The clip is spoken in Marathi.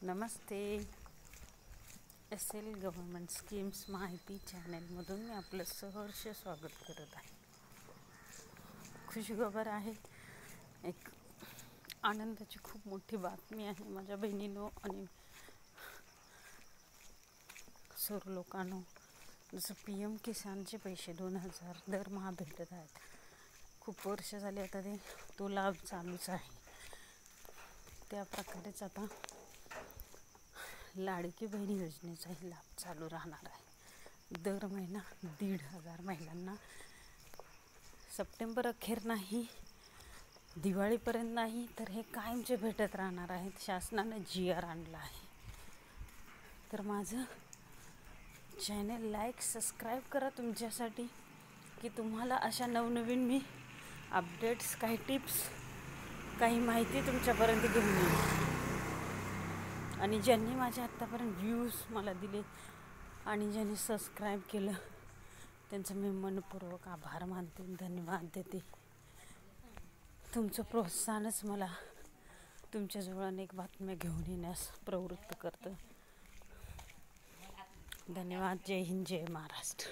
नमस्ते. SL गव्हर्नमेंट स्कीम्स माहिती चॅनलमधून मी आपलं सहर्ष स्वागत करत आहे. खुशखबर आहे, एक आनंदाची खूप मोठी बातमी आहे माझ्या बहिणींनो आणि सर्व लोकांनो. जसं PM किसानचे पैसे 2000 दरमहा भेटत आहेत. खूप वर्ष झाले आता तो लाभ चालूच आहे. त्या प्रकारेच आता लाडकी बहीण योजनेचाही लाभ चालू राहणार आहे. दर महिना 1500 महिलांना सप्टेंबर अखेर नाही, दिवाळीपर्यंत नाही, तर हे कायमचे भेटत राहणार आहेत. शासनाने GR आणला आहे. तर माझं चॅनल लाईक सबस्क्राईब करा तुमच्यासाठी, की तुम्हाला अशा नवनवीन मी अपडेट्स, काही टिप्स, काही माहिती तुमच्यापर्यंत घेऊन येईल. आणि ज्यांनी माझे आत्तापर्यंत व्ह्यूज मला दिले आणि ज्यांनी सबस्क्राईब केलं त्यांचं मी मनपूर्वक आभार मानते, धन्यवाद देते. तुमचं प्रोत्साहनच मला तुमच्याजवळ अनेक बातम्या घेऊन येण्यास प्रवृत्त करतं. धन्यवाद. जय हिंद, जय महाराष्ट्र.